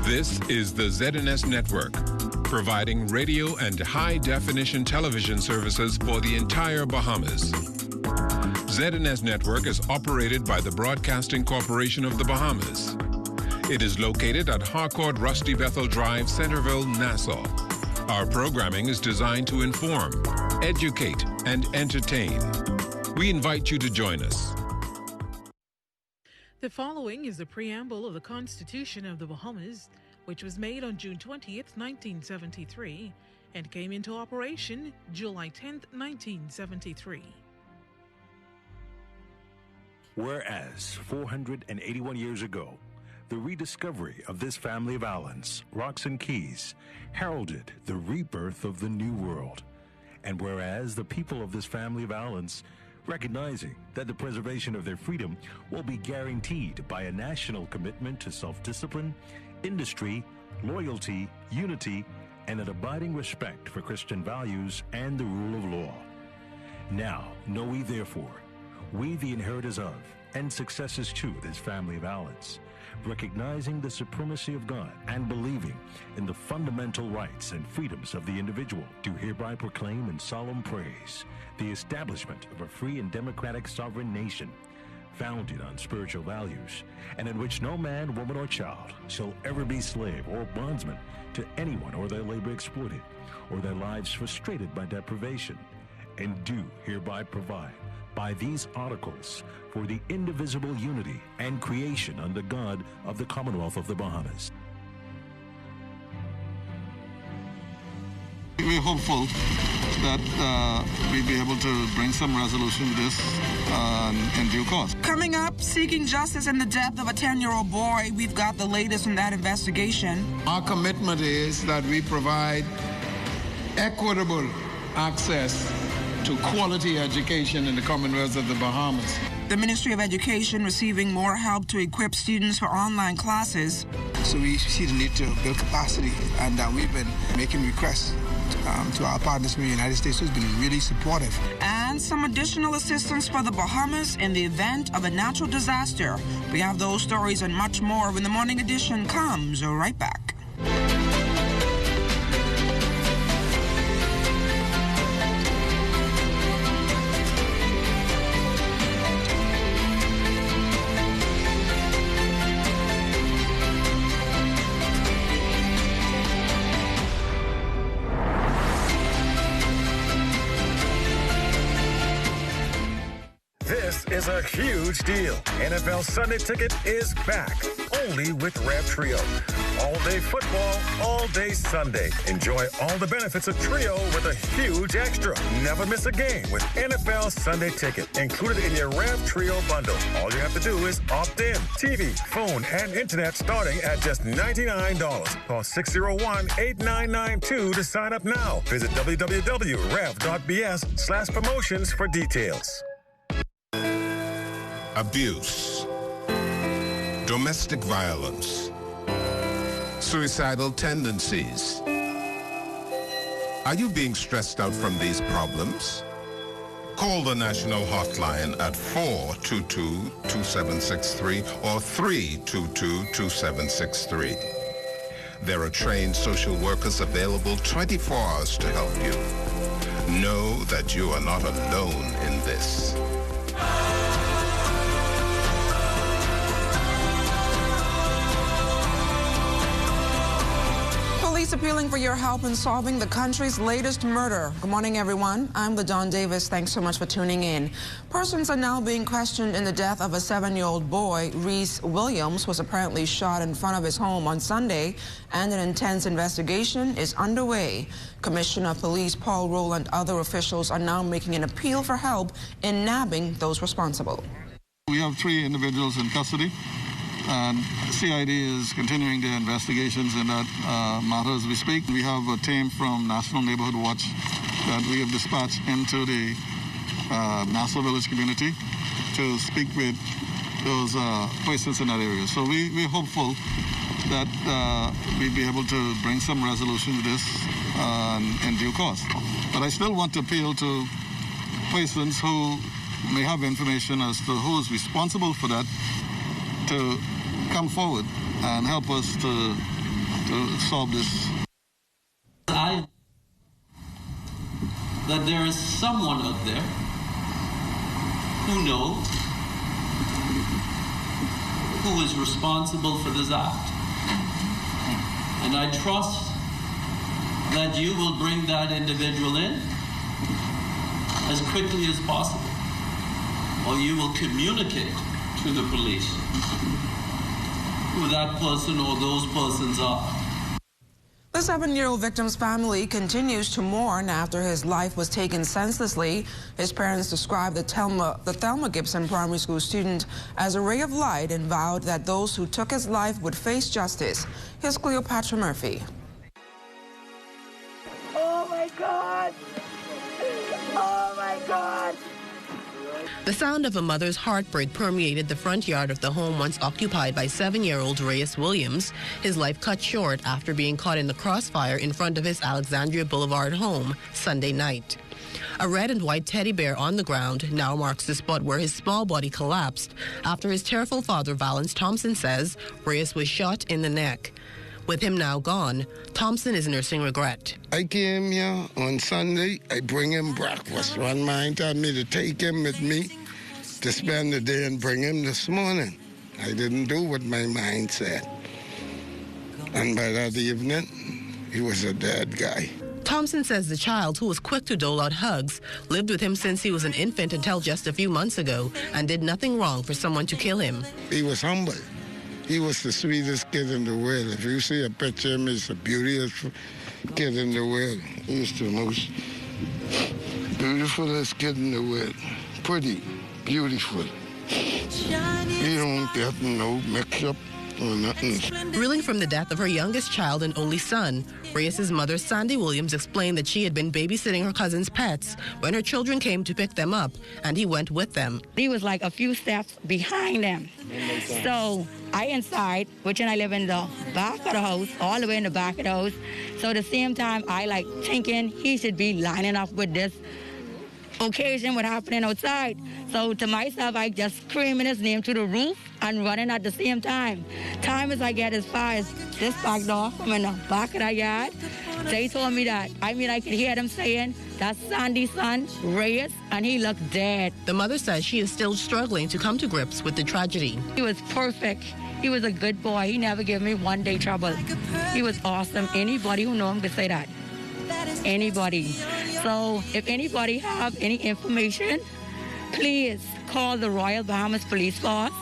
This is the ZNS Network, providing radio and high-definition television services for the entire Bahamas. ZNS Network is operated by the Broadcasting Corporation of the Bahamas. It is located at Harcourt Rusty Bethel Drive, Centerville, Nassau. Our programming is designed to inform, educate, and entertain. We invite you to join us. The following is a preamble of the Constitution of the Bahamas, which was made on June 20th, 1973, and came into operation July 10th, 1973. Whereas 481 years ago, the rediscovery of this family of islands, rocks and keys, heralded the rebirth of the New World. And whereas the people of this family of islands, recognizing that the preservation of their freedom will be guaranteed by a national commitment to self-discipline, industry, loyalty, unity, and an abiding respect for Christian values and the rule of law. Now, know we therefore, we the inheritors of and successors to this family of islands, recognizing the supremacy of God and believing in the fundamental rights and freedoms of the individual, do hereby proclaim in solemn praise the establishment of a free and democratic sovereign nation, founded on spiritual values, and in which no man, woman, or child shall ever be slave or bondsman to anyone, or their labor exploited, or their lives frustrated by deprivation, and do hereby provide by these articles for the indivisible unity and creation under God of the Commonwealth of the Bahamas. We're hopeful that we'll be able to bring some resolution to this in due course. Coming up, seeking justice in the death of a 10-year-old boy. We've got the latest in that investigation. Our commitment is that we provide equitable access to quality education in the Commonwealth of the Bahamas. The Ministry of Education receiving more help to equip students for online classes. So we see the need to build capacity, and we've been making requests to our partners from the United States, who's been really supportive. And some additional assistance for the Bahamas in the event of a natural disaster. We have those stories and much more when the morning edition comes right back. Is a huge deal. NFL Sunday Ticket is back, only with Rev Trio. All-day football, all-day Sunday. Enjoy all the benefits of Trio with a huge extra. Never miss a game with NFL Sunday Ticket, included in your Rev Trio bundle. All you have to do is opt in. TV, phone, and internet starting at just $99. Call 601-8992 to sign up now. Visit www.rev.bs/promotions for details. Abuse, domestic violence, suicidal tendencies. Are you being stressed out from these problems? Call the national hotline at 422-2763 or 322-2763. There are trained social workers available 24 hours to help you. Know that you are not alone in this. Police appealing for your help in solving the country's latest murder. Good morning, everyone. I'm LaDawn Davis. Thanks so much for tuning in. Persons are now being questioned in the death of a 7-year-old boy. Reese Williams was apparently shot in front of his home on Sunday, and an intense investigation is underway. Commissioner of Police Paul Roll and other officials are now making an appeal for help in nabbing those responsible. We have 3 individuals in custody, and CID is continuing their investigations in that matter as we speak. We have a team from National Neighborhood Watch that we have dispatched into the Nassau Village community to speak with those persons in that area. So we're hopeful that we'll be able to bring some resolution to this in due course. But I still want to appeal to persons who may have information as to who is responsible for that to come forward and help us to to solve this. That there is someone out there who knows who is responsible for this act. And I trust that you will bring that individual in as quickly as possible, or you will communicate to the police who that person or those persons are. The 7-year-old victim's family continues to mourn after his life was taken senselessly. His parents described the Thelma Gibson Primary School student as a ray of light and vowed that those who took his life would face justice. Here's Cleopatra Murphy. Oh my God! Oh my God! The sound of a mother's heartbreak permeated the front yard of the home once occupied by 7-year-old Reyes Williams, his life cut short after being caught in the crossfire in front of his Alexandria Boulevard home Sunday night. A red and white teddy bear on the ground now marks the spot where his small body collapsed after his tearful father, Valance Thompson, says Reyes was shot in the neck. With him now gone, Thompson is nursing regret. I came here on Sunday. I bring him breakfast. One man told me to take him with me to spend the day and bring him this morning. I didn't do what my mind said. And by that evening, he was a dead guy. Thompson says the child, who was quick to dole out hugs, lived with him since he was an infant until just a few months ago and did nothing wrong for someone to kill him. He was humble. He was the sweetest kid in the world. If you see a picture of him, he's the beautiest kid in the world. He was the most beautifulest kid in the world. Pretty, beautiful. He don't get no mix-up or nothing. Reeling from the death of her youngest child and only son, Reyes' mother, Sandy Williams, explained that she had been babysitting her cousin's pets when her children came to pick them up, and he went with them. He was like a few steps behind them. So I inside, which I live in the back of the house, all the way in the back of the house. So at the same time, I like thinking he should be lining up with this occasion, what happening outside. So to myself, I just screaming his name through the roof and running at the same time. Time as I get as far as this back door from in the back of the yard, they told me that. I mean, I could hear them saying, that's Sandy's son, Reyes, and he looked dead. The mother says she is still struggling to come to grips with the tragedy. He was perfect. He was a good boy. He never gave me one day trouble. He was awesome. Anybody who know him could say that. Anybody. So if anybody have any information, please call the Royal Bahamas Police Force.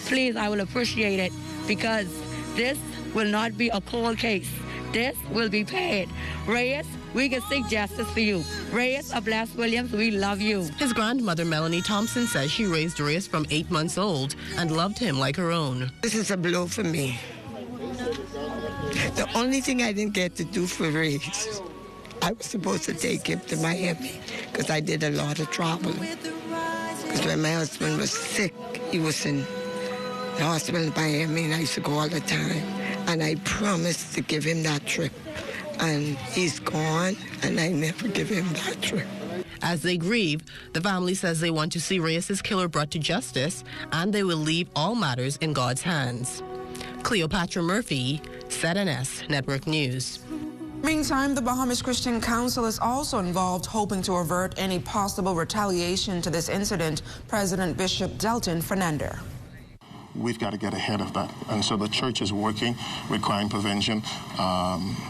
Please, I will appreciate it, because this will not be a cold case. This will be paid. Reyes, we can seek justice for you. Reyes of Les Williams, we love you. His grandmother, Melanie Thompson, says she raised Reyes from 8 months old and loved him like her own. This is a blow for me. The only thing I didn't get to do for Reyes, I was supposed to take him to Miami because I did a lot of traveling. Because when my husband was sick, he was in the hospital in Miami, and I used to go all the time. And I promised to give him that trip. And he's gone, and I never give him that trip. As they grieve, the family says they want to see Reyes' killer brought to justice, and they will leave all matters in God's hands. Cleopatra Murphy, ZNS Network News. Meantime, the Bahamas Christian Council is also involved, hoping to avert any possible retaliation to this incident. President Bishop Delton Fernandez. We've got to get ahead of that. And so the church is working with crime prevention,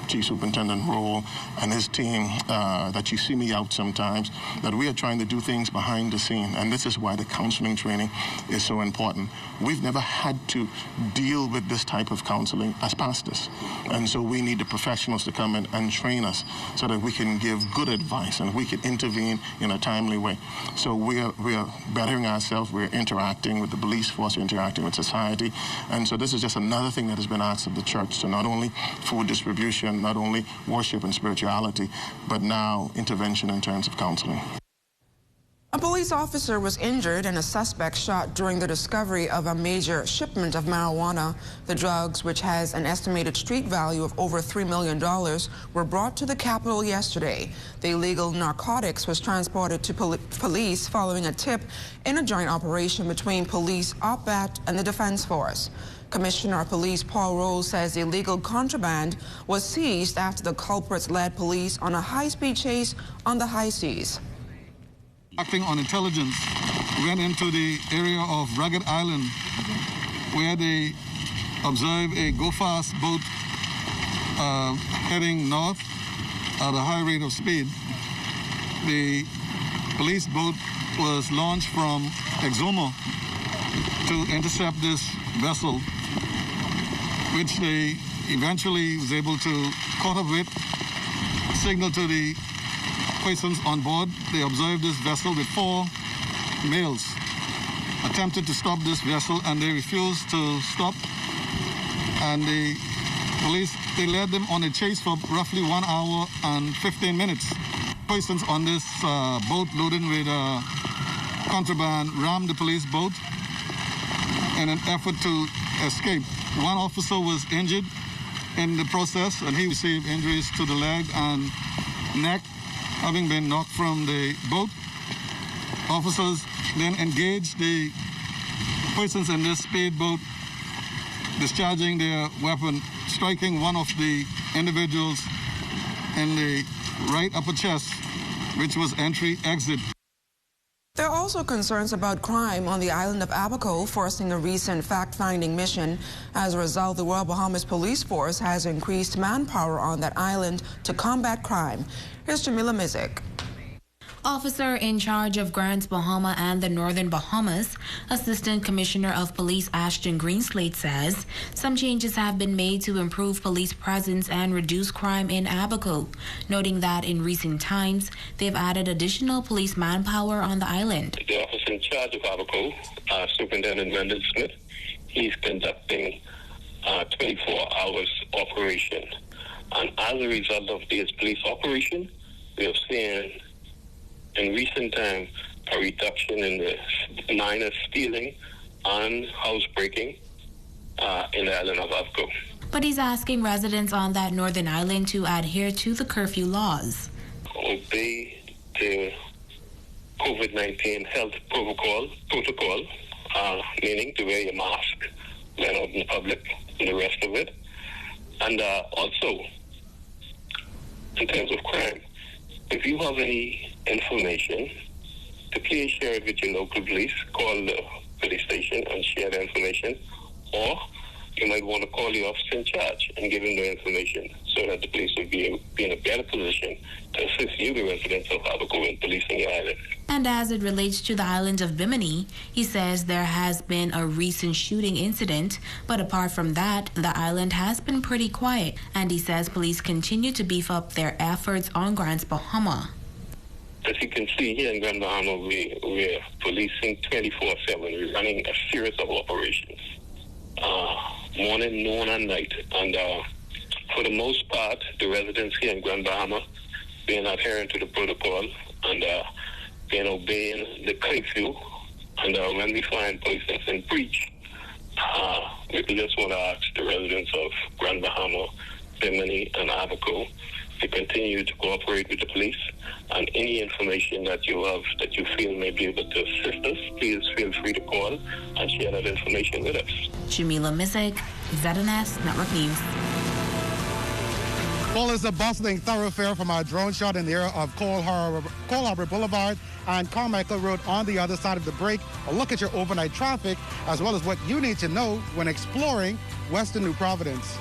Chief Superintendent Roll and his team, that you see me out sometimes, that we are trying to do things behind the scene. And this is why the counseling training is so important. We've never had to deal with this type of counseling as pastors. And so we need the professionals to come in and train us so that we can give good advice and we can intervene in a timely way. So we are bettering ourselves. We're interacting with the police force, we're interacting with society. And so this is just another thing that has been asked of the church. So not only food distribution, not only worship and spirituality, but now intervention in terms of counseling. A police officer was injured and a suspect shot during the discovery of a major shipment of marijuana. The drugs, which has an estimated street value of over $3 million, were brought to the capital yesterday. The illegal narcotics was transported to police following a tip in a joint operation between police, OPAT, and the Defense Force. Commissioner of Police Paul Rose says the illegal contraband was seized after the culprits led police on a high-speed chase on the high seas. Acting on intelligence, went into the area of Ragged Island where they observed a go-fast boat heading north at a high rate of speed. The police boat was launched from Exuma to intercept this vessel, which they eventually was able to caught up with, signal to the persons on board. They observed this vessel with 4 males, attempted to stop this vessel, and they refused to stop. And the police, they led them on a chase for roughly 1 hour and 15 minutes. Persons on this boat loaded with contraband rammed the police boat in an effort to escape. One officer was injured in the process, and he received injuries to the leg and neck, having been knocked from the boat. Officers then engaged the persons in this speedboat, discharging their weapon, striking one of the individuals in the right upper chest, which was entry-exit. There are also concerns about crime on the island of Abaco, forcing a recent fact-finding mission. As a result, the Royal Bahamas Police Force has increased manpower on that island to combat crime. Here's Jamila Mizik. Officer in charge of Grants Bahama and the Northern Bahamas, Assistant Commissioner of Police Ashton Greenslade says some changes have been made to improve police presence and reduce crime in Abaco, noting that in recent times they've added additional police manpower on the island. The officer in charge of Abaco, Superintendent Mendel Smith, he's conducting 24 hours operation. And as a result of this police operation, we have seen in recent time a reduction in the minor stealing and housebreaking in the island of Abaco. But he's asking residents on that northern island to adhere to the curfew laws. Obey the COVID-19 health protocol, meaning to wear your mask when out in public and the rest of it. And also, in terms of crime, if you have any information, to please share it with your local police. Call the police station and share the information, or you might want to call the officer in charge and give him the information so that the police will be in a better position to assist you, the residents of Abaco, in policing your island. And as it relates to the island of Bimini, he says there has been a recent shooting incident, but apart from that, the island has been pretty quiet. And he says police continue to beef up their efforts on Grants Bahama. As you can see here in Grand Bahama, we're policing 24/7. We're running a series of operations, morning, noon, and night. And for the most part, the residents here in Grand Bahama being adherent to the protocol and being obeying the curfew. And when we find persons in breach, we just want to ask the residents of Grand Bahama, Bimini, and Abaco to continue to cooperate with the police, and any information that you have that you feel may be able to assist us, please feel free to call and share that information with us. Jamila Mizik, ZNS Network News. Well, it's a bustling thoroughfare from our drone shot in the area of Cole Harbor Boulevard and Carmichael Road on the other side of the break. A look at your overnight traffic, as well as what you need to know when exploring Western New Providence.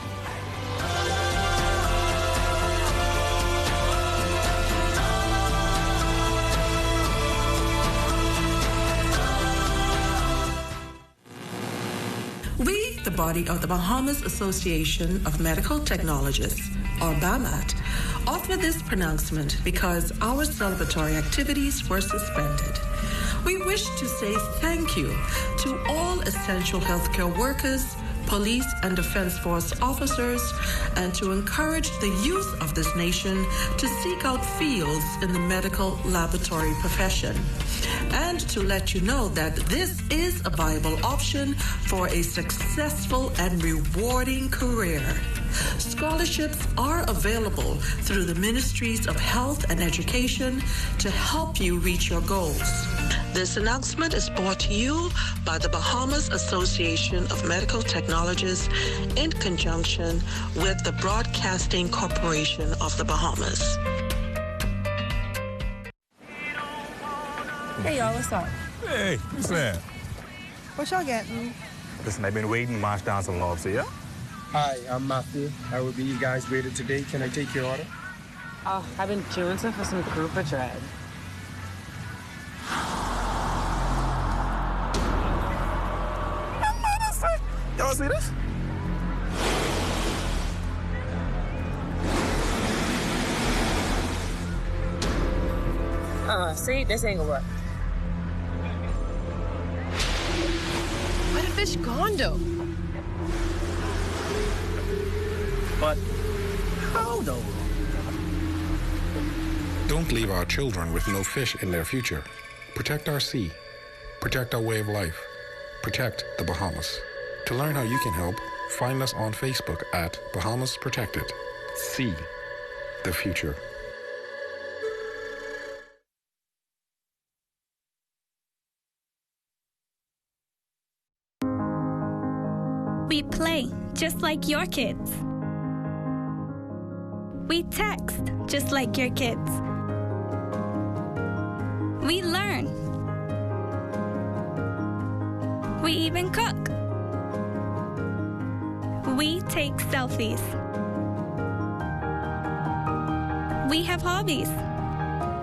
We, the body of the Bahamas Association of Medical Technologists, or BAMAT, offer this pronouncement because our celebratory activities were suspended. We wish to say thank you to all essential healthcare workers police and defense force officers, and to encourage the youth of this nation to seek out fields in the medical laboratory profession, and to let you know that this is a viable option for a successful and rewarding career. Scholarships are available through the Ministries of Health and Education to help you reach your goals. This announcement is brought to you by the Bahamas Association of Medical Technologists in conjunction with the Broadcasting Corporation of the Bahamas. Hey, y'all, what's up? Hey, what's that? What y'all getting? Listen, I've been waiting to march down some lobster, yeah? Hi, I'm Matthew. I will be you guys waited today. Can I take your order? Oh, I've been jonesing for some grouper dread. Y'all see this? See, this ain't gonna work. Where the fish gone, though? But how, though? Don't leave our children with no fish in their future. Protect our sea. Protect our way of life. Protect the Bahamas. To learn how you can help, find us on Facebook at Bahamas Protected. Sea, the future. We play just like your kids. We text just like your kids. We learn. We even cook. We take selfies. We have hobbies.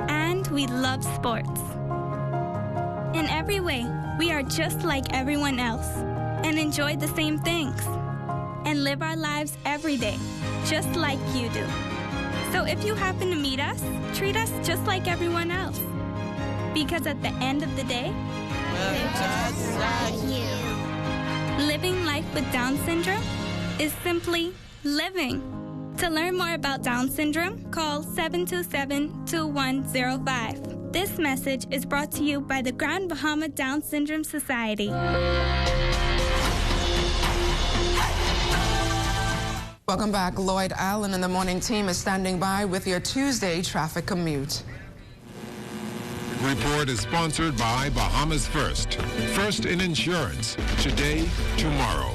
And we love sports. In every way, we are just like everyone else and enjoy the same things and live our lives every day, just like you do. So if you happen to meet us, treat us just like everyone else. Because at the end of the day, we're just like you. Living life with Down syndrome is simply living. To learn more about Down syndrome, call 727-2105. This message is brought to you by the Grand Bahama Down Syndrome Society. Welcome back. Lloyd Allen and the morning team is standing by with your Tuesday traffic commute. Report is sponsored by Bahamas First. First in insurance. Today, tomorrow.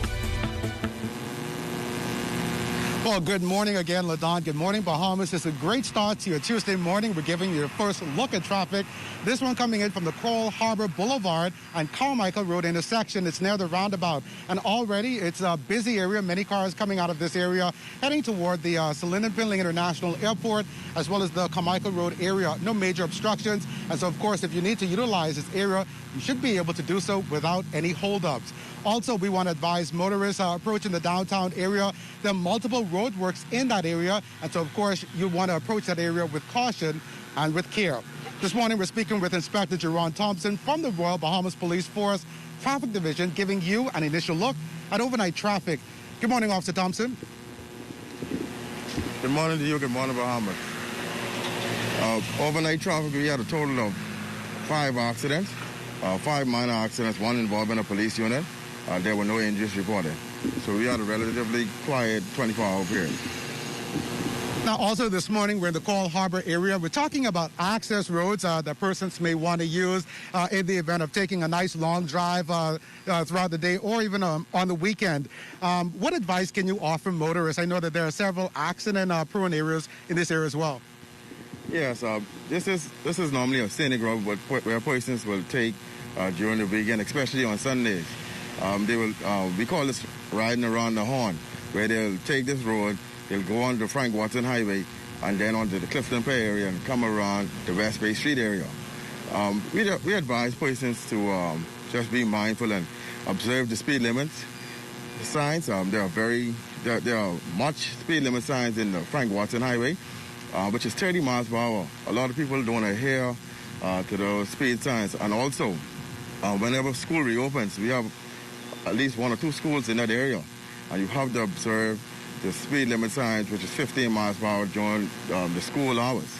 Well, good morning again, LaDon. Good morning, Bahamas. It's a great start to your Tuesday morning. We're giving you your first look at traffic. This one coming in from the Coral Harbor Boulevard and Carmichael Road intersection. It's near the roundabout. And already it's a busy area. Many cars coming out of this area heading toward the Salinan Finley International Airport as well as the Carmichael Road area. No major obstructions. And so, of course, if you need to utilize this area, you should be able to do so without any holdups. Also, we want to advise motorists approaching the downtown area. There are multiple roadworks in that area, and so, of course, you want to approach that area with caution and with care. This morning, we're speaking with Inspector Jerron Thompson from the Royal Bahamas Police Force Traffic Division, giving you an initial look at overnight traffic. Good morning, Officer Thompson. Good morning to you. Good morning, Bahamas. Overnight traffic, we had a total of 5 accidents, 5 minor accidents, 1 involving a police unit. There were no injuries reported. So we had a relatively quiet 24-hour period. Now, also this morning, we're in the Coral Harbor area. We're talking about access roads that persons may want to use in the event of taking a nice long drive throughout the day or even on the weekend. What advice can you offer motorists? I know that there are several accident-prone areas in this area as well. Yes, this is normally a scenic road where persons will take during the weekend, especially on Sundays. We call this riding around the horn, where they'll take this road, they'll go on the Frank Watson Highway, and then onto the Clifton Bay area and come around the West Bay Street area. We advise persons to just be mindful and observe the speed limits signs. There are much speed limit signs in the Frank Watson Highway, which is 30 miles per hour. A lot of people don't adhere to those speed signs. And also, whenever school reopens, we have at least 1 or 2 schools in that area. and you have to observe the speed limit signs, which is 15 miles per hour during the school hours.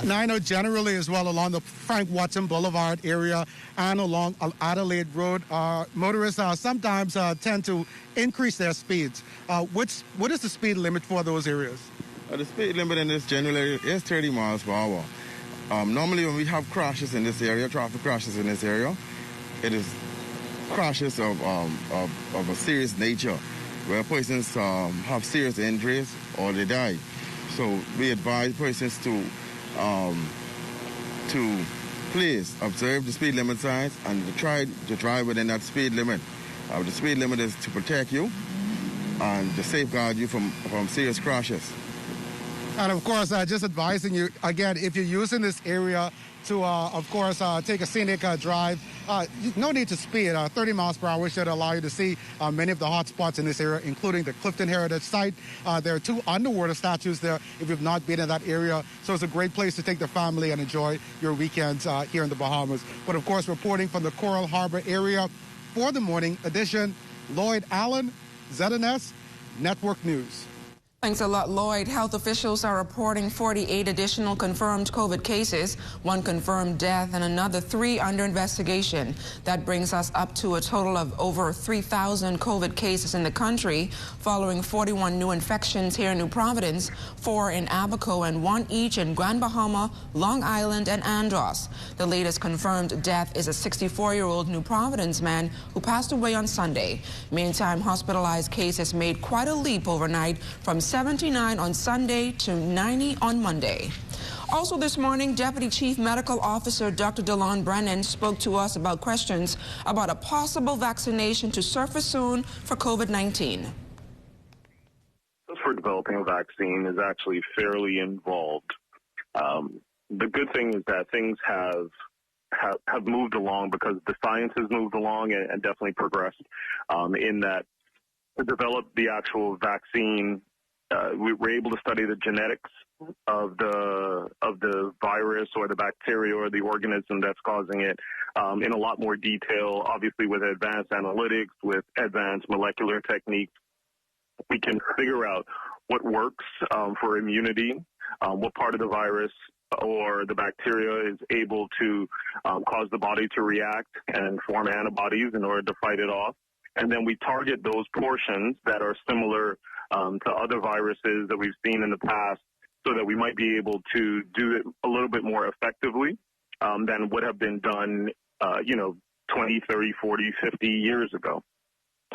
Now, I know generally as well along the Frank Watson Boulevard area and along Adelaide Road, motorists sometimes tend to increase their speeds. What is the speed limit for those areas? The speed limit in this general area is 30 miles per hour. Normally when we have crashes in this area, traffic crashes in this area, it is crashes of a serious nature, where persons have serious injuries or they die. So we advise persons to please observe the speed limit signs and to try to drive within that speed limit. The speed limit is to protect you and to safeguard you from serious crashes. And of course, just advising you, again, if you're using this area to, of course, take a scenic drive, no need to speed. 30 miles per hour should allow you to see many of the hot spots in this area, including the Clifton Heritage Site. There are 2 underwater statues there if you've not been in that area. So it's a great place to take the family and enjoy your weekends here in the Bahamas. But of course, reporting from the Coral Harbor area for the morning edition, Lloyd Allen, ZNS Network News. Thanks a lot, Lloyd. Health officials are reporting 48 additional confirmed COVID cases, 1 confirmed death, and another 3 under investigation. That brings us up to a total of over 3,000 COVID cases in the country, following 41 new infections here in New Providence, 4 in Abaco, and 1 each in Grand Bahama, Long Island, and Andros. The latest confirmed death is a 64-year-old New Providence man who passed away on Sunday. Meantime, hospitalized cases made quite a leap overnight from 79 on Sunday to 90 on Monday. Also this morning, Deputy Chief Medical Officer Dr. Delon Brennan spoke to us about questions about a possible vaccination to surface soon for COVID-19. For developing a vaccine is actually fairly involved. The good thing is that things have moved along because the science has moved along and definitely progressed in that to develop the actual vaccine. We were able to study the genetics of the virus or the bacteria or the organism that's causing it in a lot more detail. Obviously, with advanced analytics, with advanced molecular techniques, we can figure out what works for immunity, what part of the virus or the bacteria is able to cause the body to react and form antibodies in order to fight it off. And then we target those portions that are similar to other viruses that we've seen in the past so that we might be able to do it a little bit more effectively than would have been done, 20, 30, 40, 50 years ago.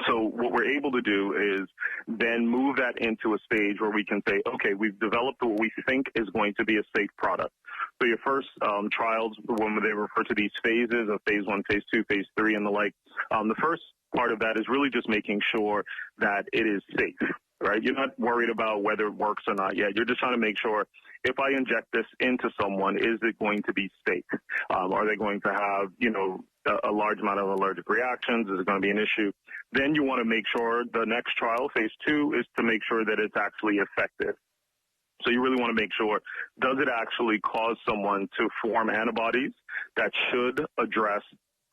So what we're able to do is then move that into a stage where we can say, okay, we've developed what we think is going to be a safe product. So your first trials, when they refer to these phases of phase 1, phase 2, phase 3, and the like, the first part of that is really just making sure that it is safe, right? You're not worried about whether it works or not yet. You're just trying to make sure if I inject this into someone, is it going to be safe? Are they going to have, a large amount of allergic reactions? Is it going to be an issue? Then you want to make sure the next trial, phase 2, is to make sure that it's actually effective. So you really want to make sure, does it actually cause someone to form antibodies that should address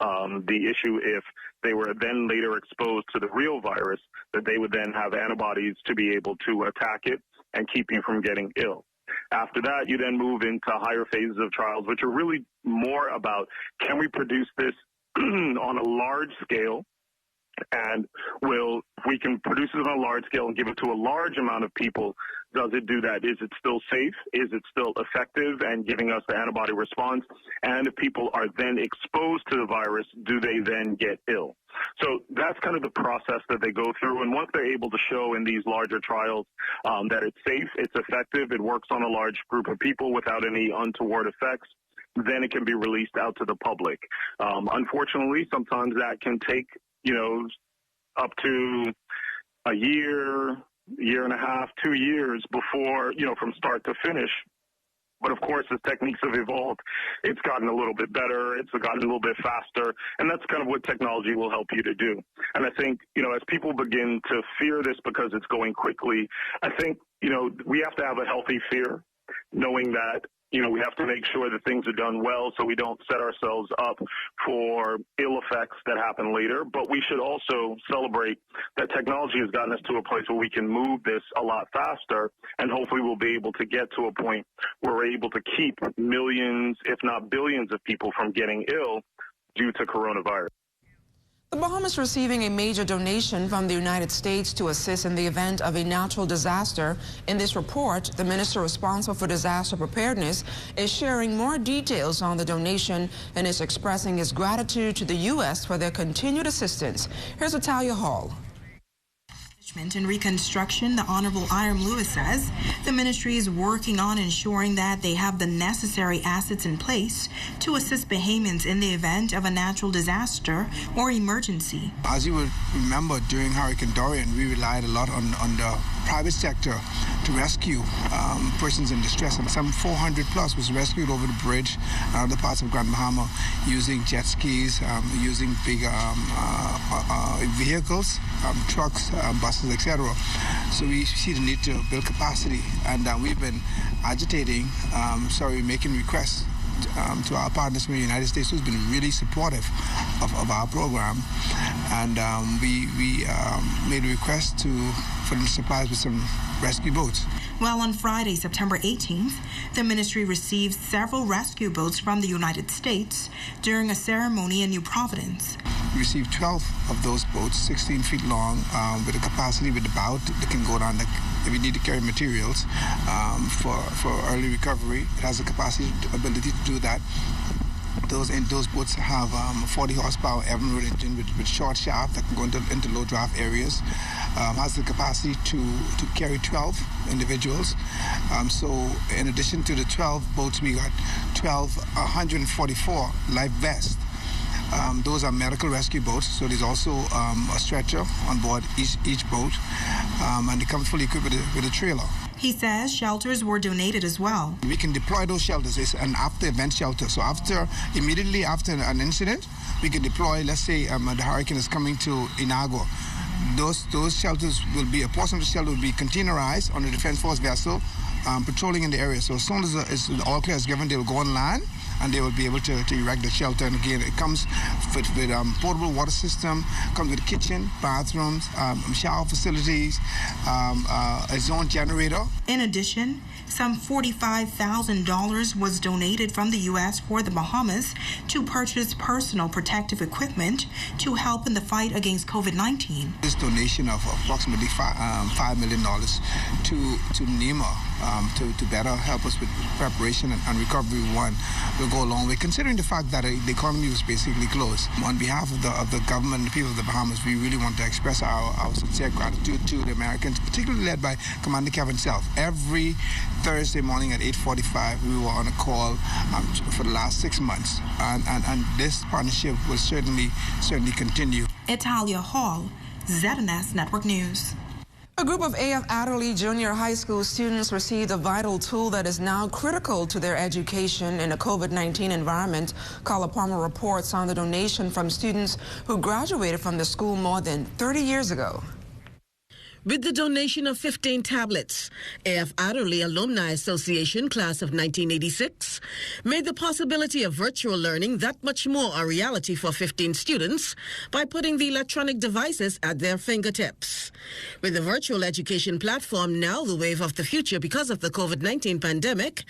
the issue if they were then later exposed to the real virus, that they would then have antibodies to be able to attack it and keep you from getting ill. After that, you then move into higher phases of trials, which are really more about, can we produce this on a large scale? And if we can produce it on a large scale and give it to a large amount of people, does it do that? Is it still safe? Is it still effective and giving us the antibody response? And if people are then exposed to the virus, do they then get ill? So that's kind of the process that they go through. And once they're able to show in these larger trials that it's safe, it's effective, it works on a large group of people without any untoward effects, then it can be released out to the public. Unfortunately, sometimes that can take up to a year, year and a half, 2 years before, from start to finish. But of course, as techniques have evolved, it's gotten a little bit better, it's gotten a little bit faster, and that's kind of what technology will help you to do. And I think, as people begin to fear this because it's going quickly, I think, we have to have a healthy fear, knowing that we have to make sure that things are done well so we don't set ourselves up for ill effects that happen later. But we should also celebrate that technology has gotten us to a place where we can move this a lot faster, and hopefully we'll be able to get to a point where we're able to keep millions, if not billions, of people from getting ill due to coronavirus. The Bahamas receiving a major donation from the United States to assist in the event of a natural disaster. In this report, the minister responsible for disaster preparedness is sharing more details on the donation and is expressing his gratitude to the U.S. for their continued assistance. Here's Atalia Hall. And reconstruction, the Honorable Iram Lewis says the ministry is working on ensuring that they have the necessary assets in place to assist Bahamians in the event of a natural disaster or emergency. As you would remember, during Hurricane Dorian, we relied a lot on the private sector to rescue persons in distress, and some 400 plus was rescued over the bridge and other parts of Grand Bahama using jet skis, using big vehicles, trucks, buses, etc. So we see the need to build capacity, and we've been making requests to our partners from the United States, who's been really supportive of our program, and we made a request for them to supply us with some rescue boats. Well, on Friday, September 18th, the ministry received several rescue boats from the United States during a ceremony in New Providence. We received 12 of those boats, 16 feet long, with a capacity with the bow that can go down if you need to carry materials for early recovery. It has the ability to do that. Those boats have a 40 horsepower Evinrude engine with short shaft that can go into low draft areas. Has the capacity to carry 12 individuals. So in addition to the 12 boats, we got 144 life vests. Those are medical rescue boats, so there's also a stretcher on board each boat, and they come fully equipped with a trailer. He says shelters were donated as well. We can deploy those shelters. It's an after-event shelter. So immediately after an incident, we can deploy, let's say the hurricane is coming to Inagua. Those shelters will be, a portion of the shelter will be containerized on a Defense Force vessel patrolling in the area. So as soon as the all clear is given, they will go on land and they will be able to erect the shelter. And again, it comes with portable water system, comes with kitchen, bathrooms, shower facilities, its own generator. In addition, some $45,000 was donated from the U.S. for the Bahamas to purchase personal protective equipment to help in the fight against COVID-19. This donation of approximately $5 million to NEMA to better help us with preparation and recovery one will go a long way, considering the fact that the economy was basically closed. On behalf of the government and the people of the Bahamas, we really want to express our sincere gratitude to the Americans, particularly led by Commander Kevin Self. Every Thursday morning at 8:45, we were on a call for the last 6 months, and this partnership will certainly continue. Italia Hall, ZNS Network News. A group of A.F. Adderley Junior High School students received a vital tool that is now critical to their education in a COVID-19 environment. Carla Palmer reports on the donation from students who graduated from the school more than 30 years ago. With the donation of 15 tablets, A.F. Adderley Alumni Association Class of 1986 made the possibility of virtual learning that much more a reality for 15 students by putting the electronic devices at their fingertips. With the virtual education platform now the wave of the future because of the COVID-19 pandemic,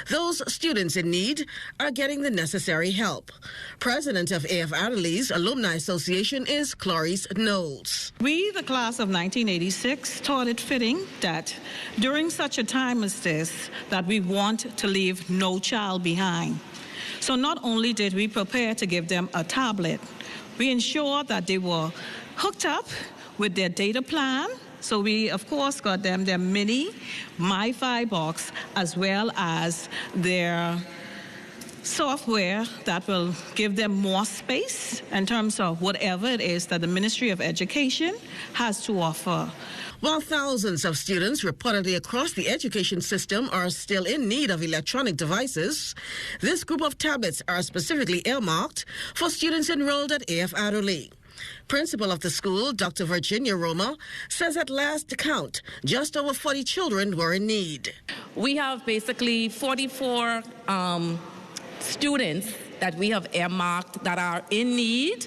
those students in need are getting the necessary help. President of A.F. Adderley's Alumni Association is Clarice Knowles. We, the class of 1986, thought it fitting that during such a time as this that we want to leave no child behind. So not only did we prepare to give them a tablet, we ensured that they were hooked up with their data plan. So we, of course, got them their mini MiFi box as well as their software that will give them more space in terms of whatever it is that the Ministry of Education has to offer. While thousands of students reportedly across the education system are still in need of electronic devices, this group of tablets are specifically earmarked for students enrolled at A.F. Adderley. Principal of the school, Dr. Virginia Roma, says at last count, just over 40 children were in need. We have basically 44 students that we have earmarked that are in need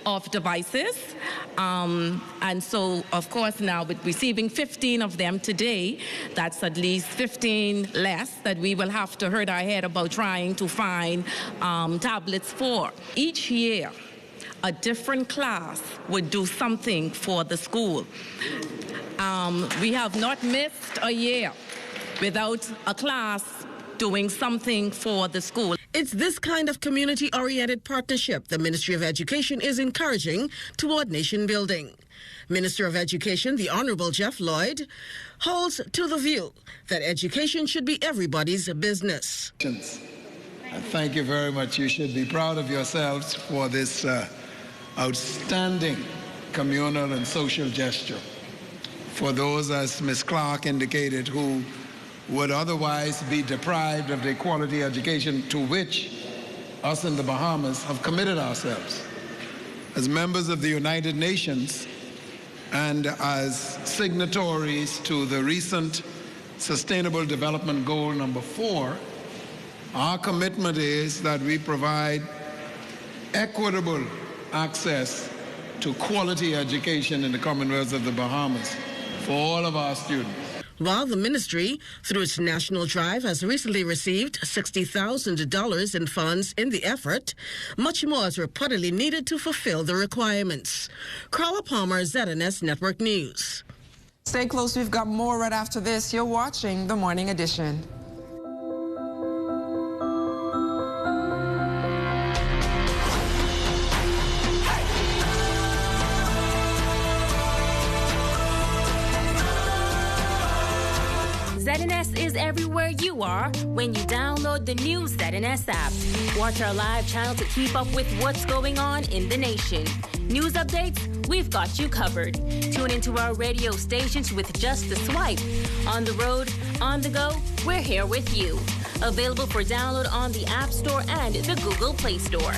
of devices. And so, of course, now with receiving 15 of them today, that's at least 15 less that we will have to hurt our head about trying to find tablets for. Each year, a different class would do something for the school. We have not missed a year without a class doing something for the school. It's this kind of community-oriented partnership the Ministry of Education is encouraging toward nation building. Minister of Education, the Honorable Jeff Lloyd, holds to the view that education should be everybody's business. And thank you very much. You should be proud of yourselves for this outstanding communal and social gesture. For those, as Ms. Clark indicated, who would otherwise be deprived of the quality education to which us in the Bahamas have committed ourselves. As members of the United Nations and as signatories to the recent Sustainable Development Goal number 4, our commitment is that we provide equitable access to quality education in the Commonwealth of the Bahamas for all of our students. While the ministry, through its national drive, has recently received $60,000 in funds in the effort, much more is reportedly needed to fulfill the requirements. Carla Palmer, ZNS Network News. Stay close. We've got more right after this. You're watching The Morning Edition. ZNS is everywhere you are when you download the new ZNS app. Watch our live channel to keep up with what's going on in the nation. News updates, we've got you covered. Tune into our radio stations with just a swipe. On the road, on the go, we're here with you. Available for download on the App Store and the Google Play Store.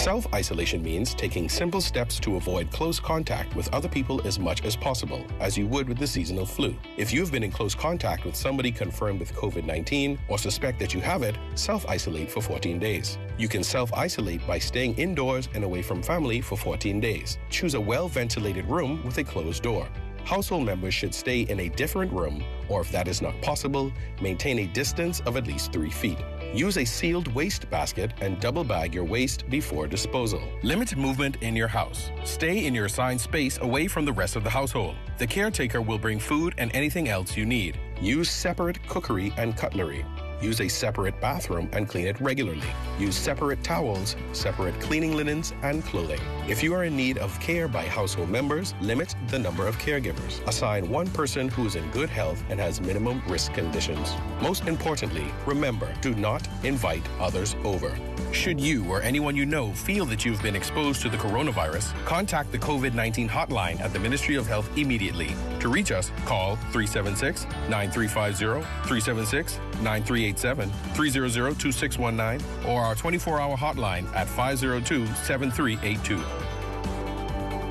Self-isolation means taking simple steps to avoid close contact with other people as much as possible, as you would with the seasonal flu. If you've been in close contact with somebody confirmed with COVID-19 or suspect that you have it, self-isolate for 14 days. You can self-isolate by staying indoors and away from family for 14 days. Choose a well-ventilated room with a closed door. Household members should stay in a different room, or if that is not possible, maintain a distance of at least 3 feet. Use a sealed waste basket and double bag your waste before disposal. Limit movement in your house. Stay in your assigned space away from the rest of the household. The caretaker will bring food and anything else you need. Use separate cookery and cutlery. Use a separate bathroom and clean it regularly. Use separate towels, separate cleaning linens, and clothing. If you are in need of care by household members, limit the number of caregivers. Assign one person who is in good health and has minimum risk conditions. Most importantly, remember, do not invite others over. Should you or anyone you know feel that you've been exposed to the coronavirus, contact the COVID-19 hotline at the Ministry of Health immediately. To reach us, call 376-9350, 376-9387, 300-2619, or our 24-hour hotline at 502-7382.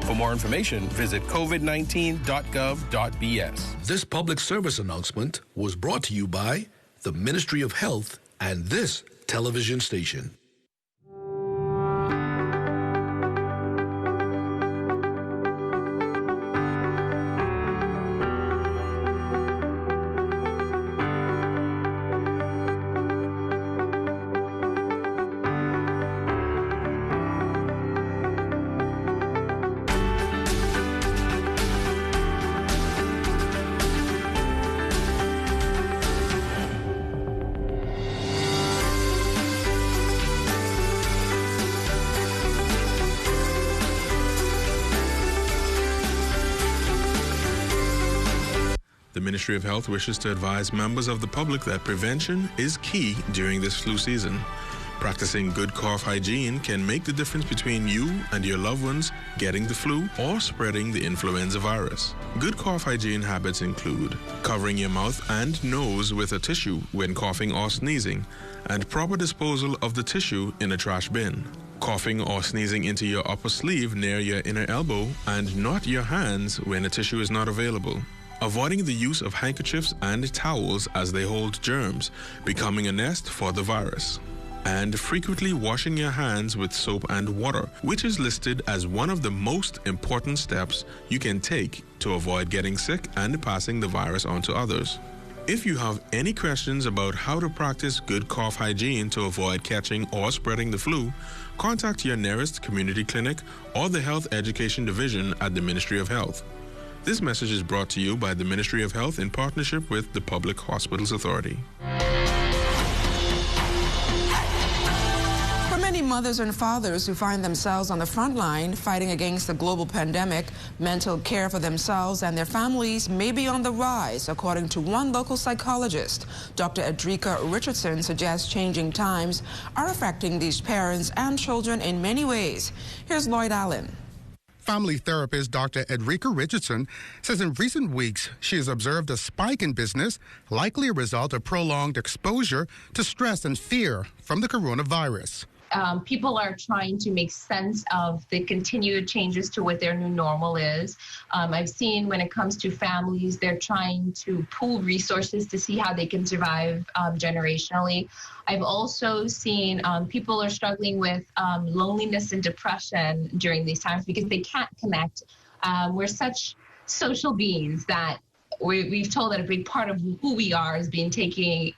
For more information, visit covid19.gov.bs. This public service announcement was brought to you by the Ministry of Health and this television station. The Ministry of Health wishes to advise members of the public that prevention is key during this flu season. Practicing good cough hygiene can make the difference between you and your loved ones getting the flu or spreading the influenza virus. Good cough hygiene habits include covering your mouth and nose with a tissue when coughing or sneezing, and proper disposal of the tissue in a trash bin. coughing or sneezing into your upper sleeve near your inner elbow, and not your hands when a tissue is not available. Avoiding the use of handkerchiefs and towels as they hold germs, becoming a nest for the virus. And frequently washing your hands with soap and water, which is listed as one of the most important steps you can take to avoid getting sick and passing the virus on to others. If you have any questions about how to practice good cough hygiene to avoid catching or spreading the flu, contact your nearest community clinic or the Health Education Division at the Ministry of Health. This message is brought to you by the Ministry of Health in partnership with the Public Hospitals Authority. Many mothers and fathers who find themselves on the front line fighting against the global pandemic, mental care for themselves and their families may be on the rise, according to one local psychologist. Dr. Edrika Richardson suggests changing times are affecting these parents and children in many ways. Here's Lloyd Allen. Family therapist Dr. Edrika Richardson says in recent weeks she has observed a spike in business, likely a result of prolonged exposure to stress and fear from the coronavirus. People are trying to make sense of the continued changes to what their new normal is. I've seen when it comes to families, they're trying to pool resources to see how they can survive generationally. I've also seen people are struggling with loneliness and depression during these times because they can't connect. We're such social beings that we've told that a big part of who we are has been taken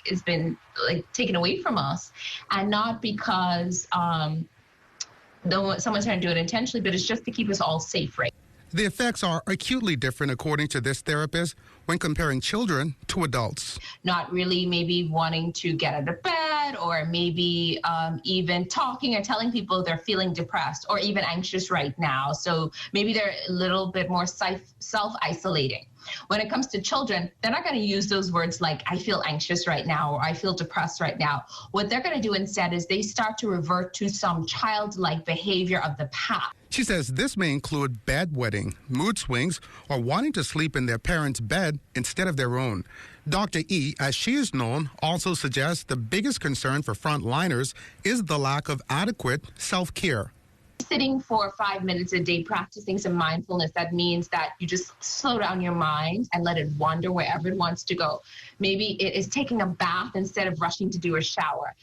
away from us, and not because someone's trying to do it intentionally, but it's just to keep us all safe, right? The effects are acutely different, according to this therapist, when comparing children to adults. Not really maybe wanting to get out of bed, or maybe even talking or telling people they're feeling depressed or even anxious right now. So maybe they're a little bit more self-isolating. When it comes to children, they're not going to use those words like, I feel anxious right now, or I feel depressed right now. What they're going to do instead is they start to revert to some childlike behavior of the past. She says this may include bedwetting, mood swings, or wanting to sleep in their parents' bed instead of their own. Dr. E, as she is known, also suggests the biggest concern for frontliners is the lack of adequate self-care. Sitting for 5 minutes a day practicing some mindfulness, that means that you just slow down your mind and let it wander wherever it wants to go. Maybe it is taking a bath instead of rushing to do a shower.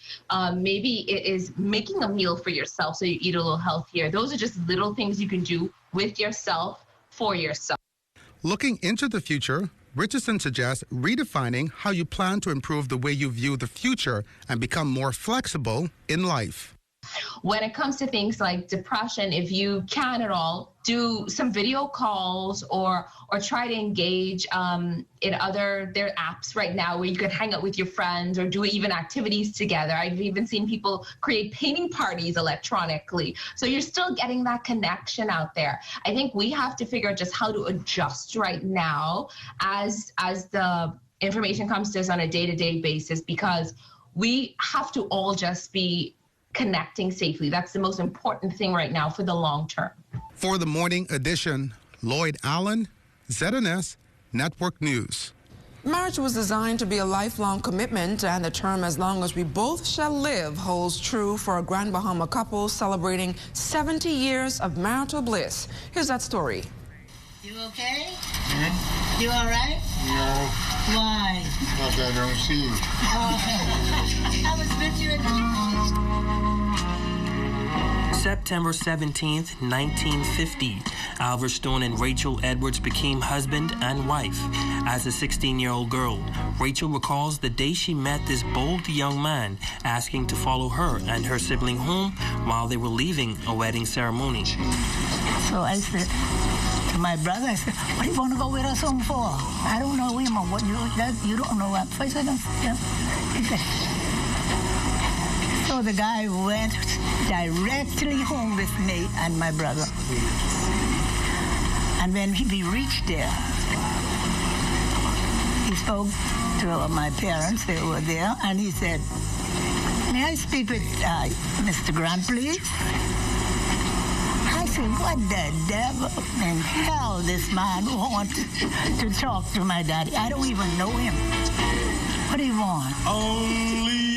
Maybe it is making a meal for yourself so you eat a little healthier. Those are just little things you can do with yourself, for yourself. Looking into the future, Richardson suggests redefining how you plan to improve the way you view the future and become more flexible in life. When it comes to things like depression, if you can at all, do some video calls or try to engage in there are apps right now where you can hang out with your friends or do even activities together. I've even seen people create painting parties electronically. So you're still getting that connection out there. I think we have to figure out just how to adjust right now as the information comes to us on a day-to-day basis, because we have to all just be connecting safely. That's the most important thing right now for the long term. For the morning edition, Lloyd Allen, ZNS Network News. Marriage was designed to be a lifelong commitment, and the term "as long as we both shall live" holds true for a Grand Bahama couple celebrating 70 years of marital bliss. Here's that story. You okay? Mm-hmm. You all right? No. Why? Because I don't see you. I was with you in September 17th, 1950, Alver Stone and Rachel Edwards became husband and wife. As a 16-year-old girl, Rachel recalls the day she met this bold young man asking to follow her and her sibling home while they were leaving a wedding ceremony. So I said to my brother, I said, what do you want to go with us home for? I don't know him, or what you don't know what. I said, yeah. He said, so the guy went directly home with me and my brother. And when we reached there, he spoke to my parents, they were there, and he said, may I speak with Mr. Grant, please? I said, what the devil in hell this man wants to talk to my daddy? I don't even know him. What do you want? Only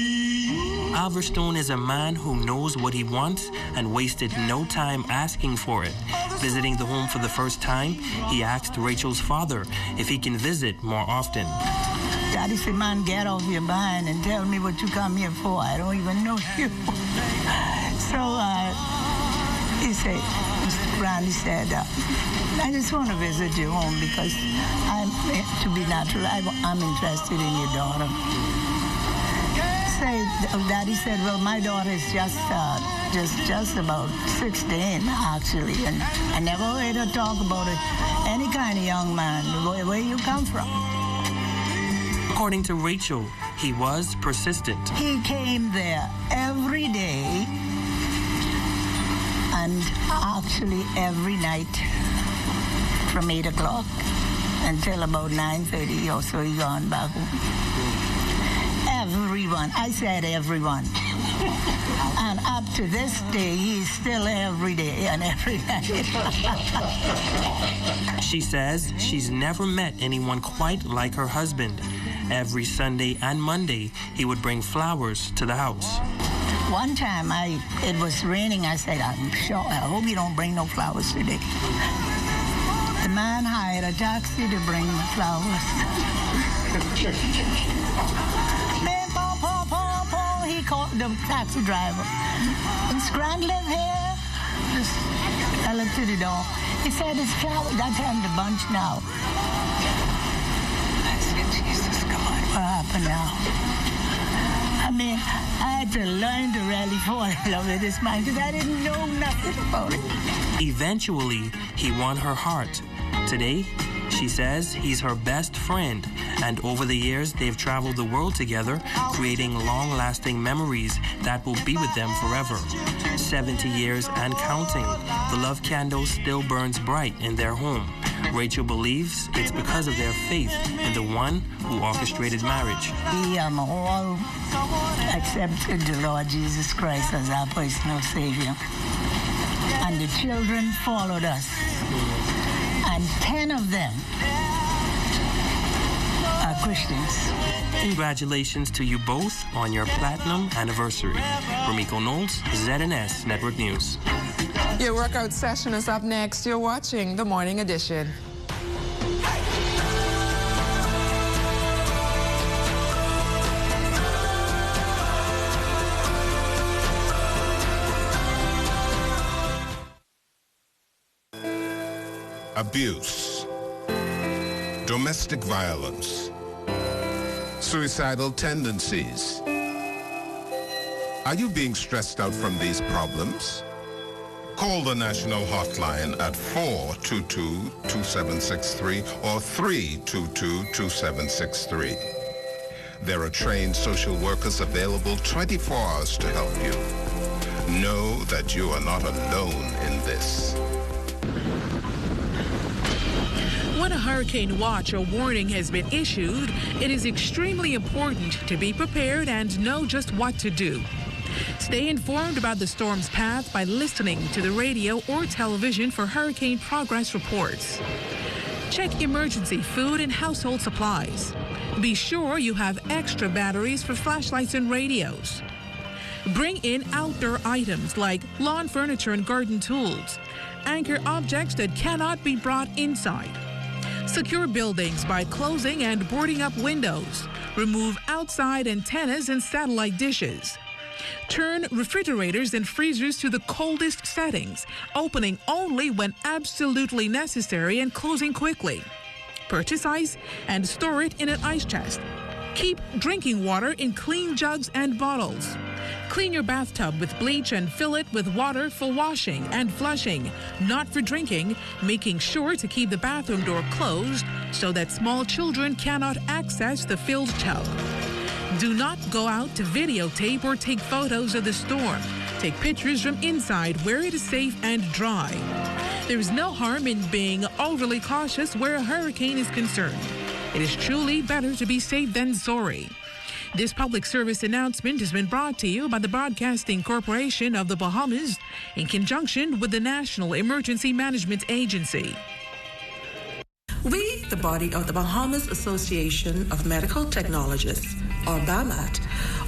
Alver Stone is a man who knows what he wants and wasted no time asking for it. Visiting the home for the first time, he asked Rachel's father if he can visit more often. Daddy said, man, get off your behind and tell me what you come here for. I don't even know you. So he said, Mr. Brandy said, I just want to visit your home because to be natural, I'm interested in your daughter. Daddy said, well, my daughter is just about 16, actually, and I never heard her talk about any kind of young man. Where you come from? According to Rachel, he was persistent. He came there every day and actually every night from 8 o'clock until about 9:30 or so he gone back home. Everyone, I said everyone. And up to this day, he's still every day and every night. She says she's never met anyone quite like her husband. Every Sunday and Monday, he would bring flowers to the house. One time, it was raining. I said, I hope you don't bring no flowers today. The man hired a taxi to bring the flowers. He called the taxi driver. And Scranton here, just tell him to the door. He said, it's flowers. That time the bunch now. I said, Jesus God, what happened now? I mean, I had to learn to really fall in love with this man because I didn't know nothing about it. Eventually, he won her heart. Today, she says he's her best friend, and over the years, they've traveled the world together, creating long-lasting memories that will be with them forever. 70 years and counting, the love candle still burns bright in their home. Rachel believes it's because of their faith in the one who orchestrated marriage. We all accepted the Lord Jesus Christ as our personal Savior, and the children followed us. And 10 of them are Christians. Congratulations to you both on your platinum anniversary. Romiko Knowles, ZNS Network News. Your workout session is up next. You're watching The Morning Edition. Abuse, domestic violence, suicidal tendencies. Are you being stressed out from these problems? Call the national hotline at 422-2763 or 322-2763. There are trained social workers available 24 hours to help you. Know that you are not alone in this. When a hurricane watch or warning has been issued, it is extremely important to be prepared and know just what to do. Stay informed about the storm's path by listening to the radio or television for hurricane progress reports. Check emergency food and household supplies. Be sure you have extra batteries for flashlights and radios. Bring in outdoor items like lawn furniture and garden tools. Anchor objects that cannot be brought inside. Secure buildings by closing and boarding up windows. Remove outside antennas and satellite dishes. Turn refrigerators and freezers to the coldest settings, opening only when absolutely necessary and closing quickly. Purchase ice and store it in an ice chest. Keep drinking water in clean jugs and bottles. Clean your bathtub with bleach and fill it with water for washing and flushing, not for drinking, making sure to keep the bathroom door closed so that small children cannot access the filled tub. Do not go out to videotape or take photos of the storm. Take pictures from inside where it is safe and dry. There is no harm in being overly cautious where a hurricane is concerned. It is truly better to be safe than sorry. This public service announcement has been brought to you by the Broadcasting Corporation of the Bahamas in conjunction with the National Emergency Management Agency. We, the body of the Bahamas Association of Medical Technologists, or BAMAT,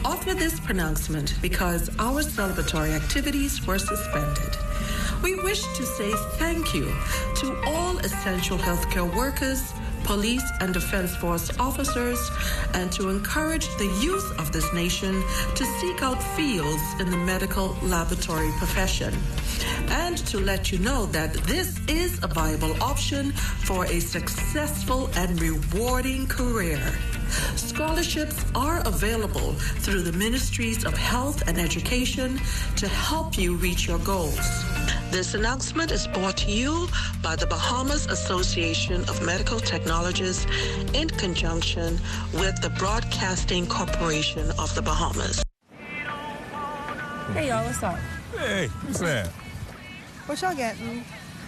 offer this pronouncement because our celebratory activities were suspended. We wish to say thank you to all essential healthcare workers, police and defense force officers, and to encourage the youth of this nation to seek out fields in the medical laboratory profession, and to let you know that this is a viable option for a successful and rewarding career. Scholarships are available through the Ministries of Health and Education to help you reach your goals. This announcement is brought to you by the Bahamas Association of Medical Technologists in conjunction with the Broadcasting Corporation of the Bahamas. Hey, y'all, what's up? Hey, what's that? What y'all getting?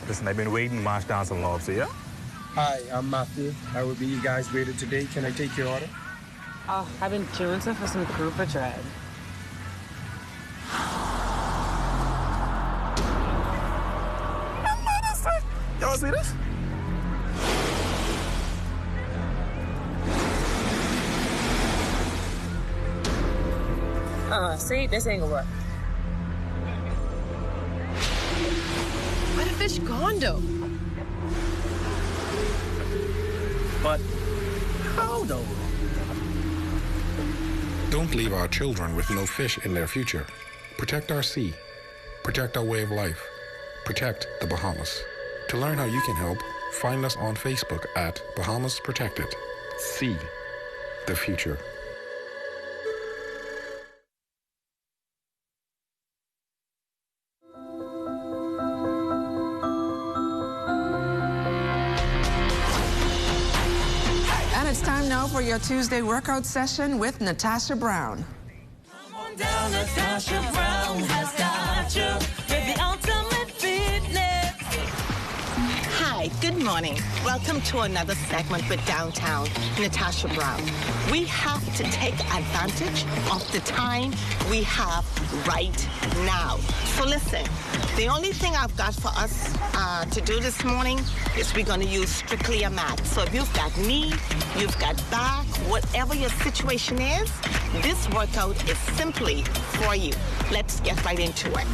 Listen, I've been waiting to march down some lobster, yeah? Hi, I'm Matthew. I will be you guys' waiter today. Can I take your order? Oh, I've been jonesing for some grouper tread. Y'all see this? See, this ain't gonna work. Where the fish gone, though? But how, though? Don't leave our children with no fish in their future. Protect our sea. Protect our way of life. Protect the Bahamas. To learn how you can help, find us on Facebook at Bahamas Protected. See the future. And it's time now for your Tuesday workout session with Natasha Brown. Come on down, Natasha Brown has got you with the ultimate fitness. Hi, good morning. Welcome to another segment with Downtown Natasha Brown. We have to take advantage of the time we have right now. So listen, the only thing I've got for us to do this morning is we're going to use strictly a mat. So if you've got knee, you've got back, whatever your situation is, this workout is simply for you. Let's get right into it.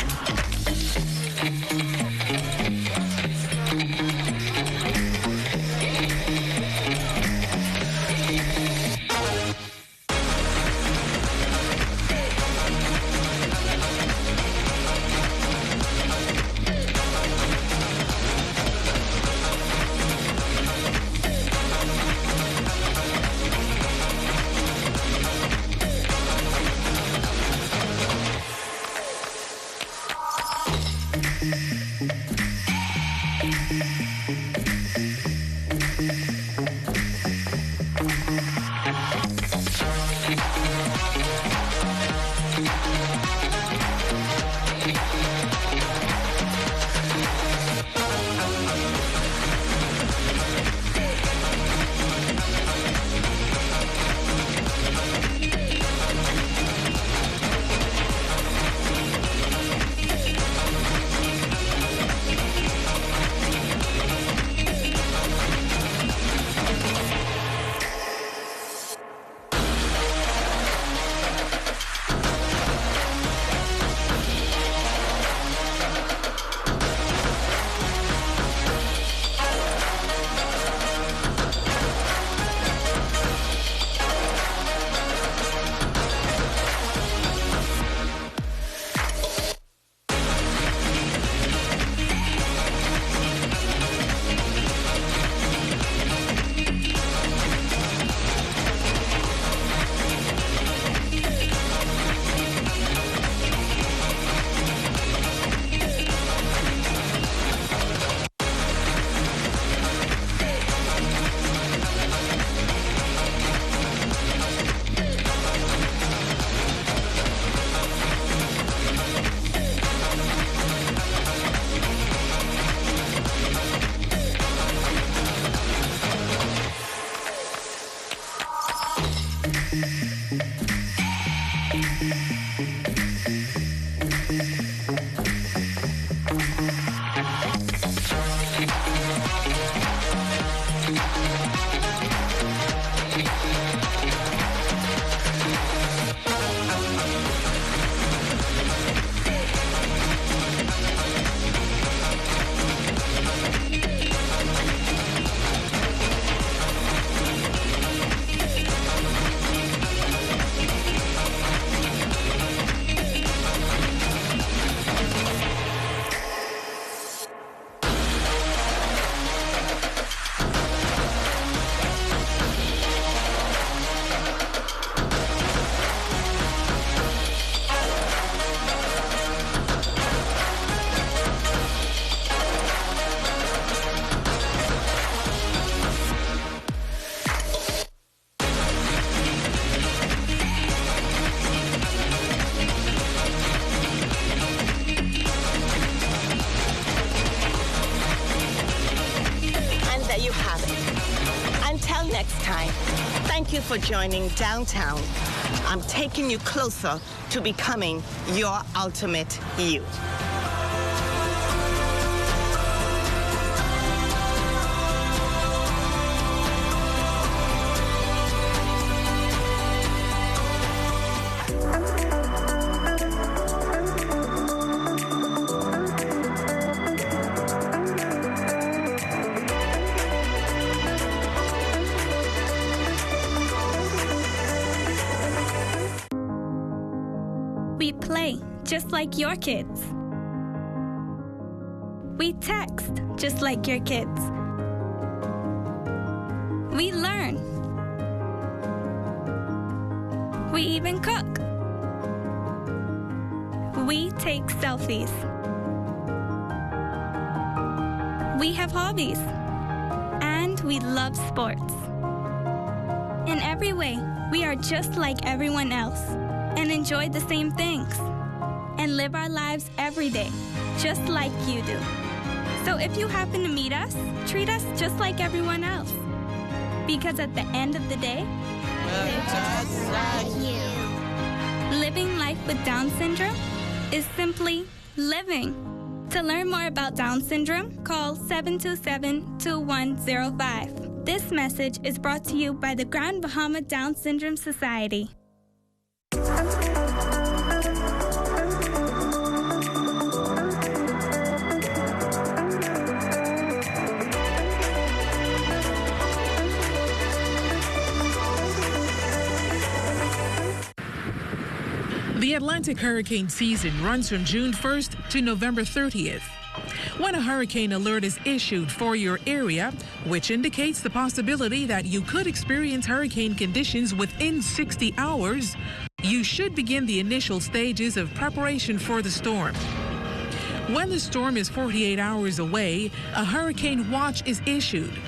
next time. Thank you for joining Downtown. I'm taking you closer to becoming your ultimate you. We play just like your kids. We text just like your kids. We learn. We even cook. We take selfies. We have hobbies. And we love sports. In every way, we are just like everyone else and enjoy the same things and live our lives every day, just like you do. So if you happen to meet us, treat us just like everyone else. Because at the end of the day, we're just like you. Living life with Down syndrome is simply living. To learn more about Down syndrome, call 727-2105. This message is brought to you by the Grand Bahama Down Syndrome Society. The Atlantic hurricane season runs from June 1st to November 30th. When a hurricane alert is issued for your area, which indicates the possibility that you could experience hurricane conditions within 60 hours, you should begin the initial stages of preparation for the storm. When the storm is 48 hours away, a hurricane watch is issued.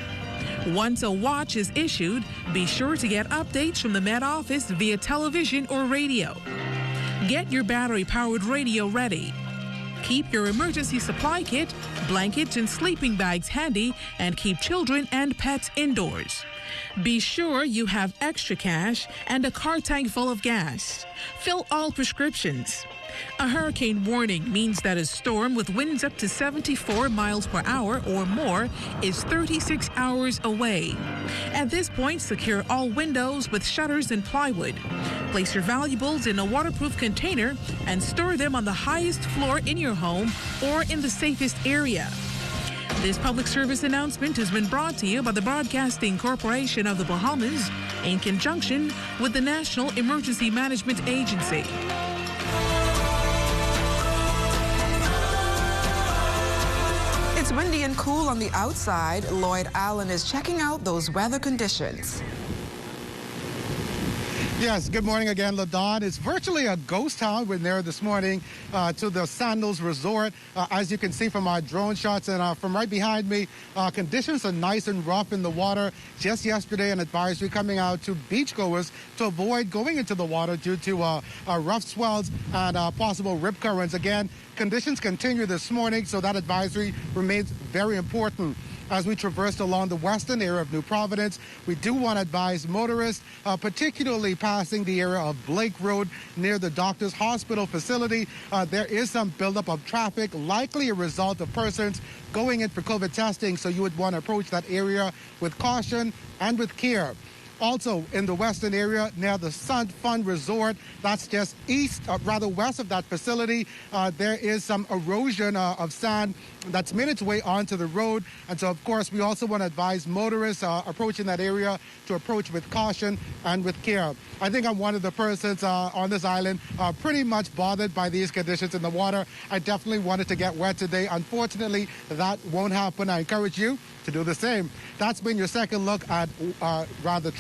Once a watch is issued, be sure to get updates from the Met Office via television or radio. Get your battery-powered radio ready. Keep your emergency supply kit, blankets, and sleeping bags handy, and keep children and pets indoors. Be sure you have extra cash and a car tank full of gas. Fill all prescriptions. A hurricane warning means that a storm with winds up to 74 miles per hour or more is 36 hours away. At this point, secure all windows with shutters and plywood. Place your valuables in a waterproof container and store them on the highest floor in your home or in the safest area. This public service announcement has been brought to you by the Broadcasting Corporation of the Bahamas in conjunction with the National Emergency Management Agency. It's windy and cool on the outside. Lloyd Allen is checking out those weather conditions. Yes, good morning again, LaDon. It's virtually a ghost town. We're there this morning to the Sandals Resort. As you can see from our drone shots and from right behind me, conditions are nice and rough in the water. Just yesterday, an advisory coming out to beachgoers to avoid going into the water due to rough swells and possible rip currents. Again, conditions continue this morning, so that advisory remains very important. As we traversed along the western area of New Providence, we do want to advise motorists, particularly passing the area of Blake Road near the Doctors Hospital facility. There is some buildup of traffic, likely a result of persons going in for COVID testing, so you would want to approach that area with caution and with care. Also, in the western area near the Sun Fun Resort, that's just west of that facility, there is some erosion of sand that's made its way onto the road. And so, of course, we also want to advise motorists approaching that area to approach with caution and with care. I think I'm one of the persons on this island pretty much bothered by these conditions in the water. I definitely wanted to get wet today. Unfortunately, that won't happen. I encourage you to do the same. That's been your second look at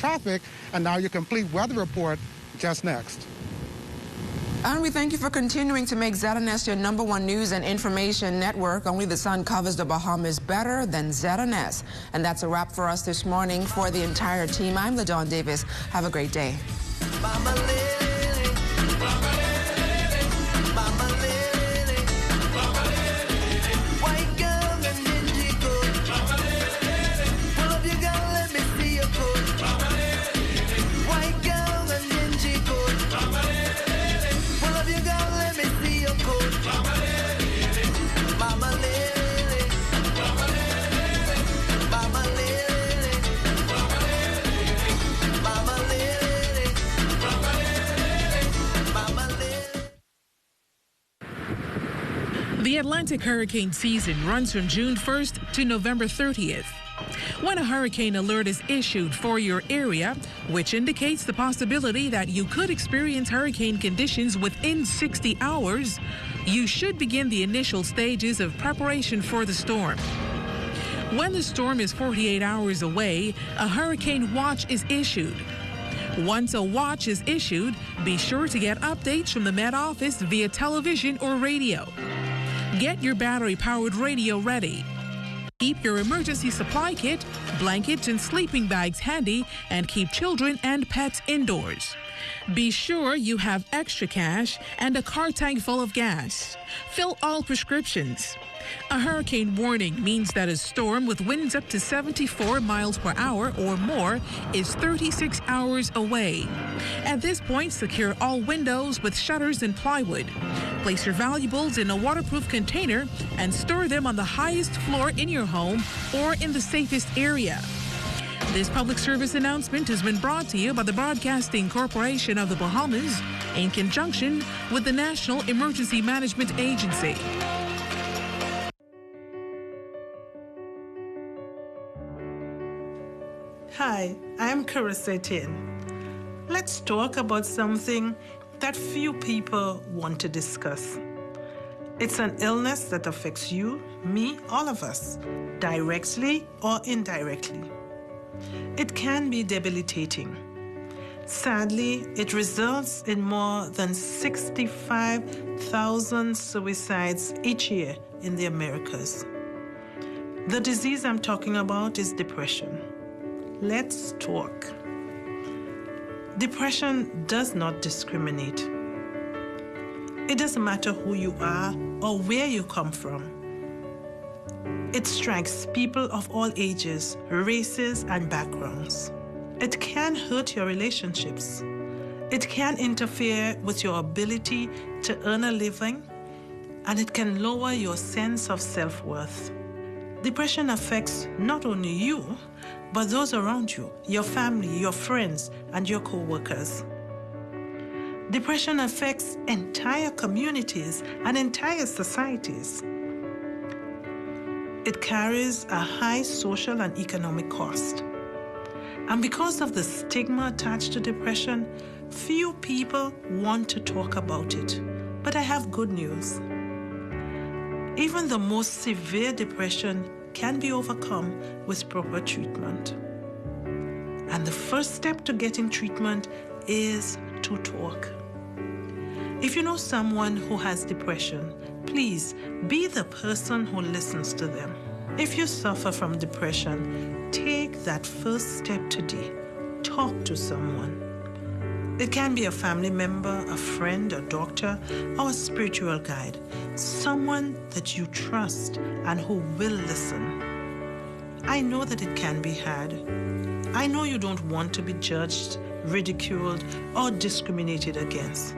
traffic, and now your complete weather report just next. And we thank you for continuing to make ZNS your #1 news and information network. Only the sun covers the Bahamas better than ZNS. And that's a wrap for us this morning. For the entire team, I'm LaDon Davis. Have a great day. Pull up your gun, let me see your code. The Atlantic hurricane season runs from June 1st to November 30th. When a hurricane alert is issued for your area, which indicates the possibility that you could experience hurricane conditions within 60 hours, you should begin the initial stages of preparation for the storm. When the storm is 48 hours away, a hurricane watch is issued. Once a watch is issued, be sure to get updates from the Met Office via television or radio. Get your battery-powered radio ready. Keep your emergency supply kit, blankets, and sleeping bags handy, and keep children and pets indoors. Be sure you have extra cash and a car tank full of gas. Fill all prescriptions. A hurricane warning means that a storm with winds up to 74 miles per hour or more is 36 hours away. At this point, secure all windows with shutters and plywood. Place your valuables in a waterproof container and store them on the highest floor in your home or in the safest area. This public service announcement has been brought to you by the Broadcasting Corporation of the Bahamas in conjunction with the National Emergency Management Agency. Hi, I'm Carissa Etienne. Let's talk about something that few people want to discuss. It's an illness that affects you, me, all of us, directly or indirectly. It can be debilitating. Sadly, it results in more than 65,000 suicides each year in the Americas. The disease I'm talking about is depression. Let's talk. Depression does not discriminate. It doesn't matter who you are or where you come from. It strikes people of all ages, races, and backgrounds. It can hurt your relationships. It can interfere with your ability to earn a living, and it can lower your sense of self-worth. Depression affects not only you, but those around you, your family, your friends, and your co-workers. Depression affects entire communities and entire societies. It carries a high social and economic cost. And because of the stigma attached to depression, few people want to talk about it. But I have good news. Even the most severe depression can be overcome with proper treatment. And the first step to getting treatment is to talk. If you know someone who has depression, please be the person who listens to them. If you suffer from depression, take that first step today. Talk to someone. It can be a family member, a friend, a doctor, or a spiritual guide. Someone that you trust and who will listen. I know that it can be hard. I know you don't want to be judged, ridiculed, or discriminated against.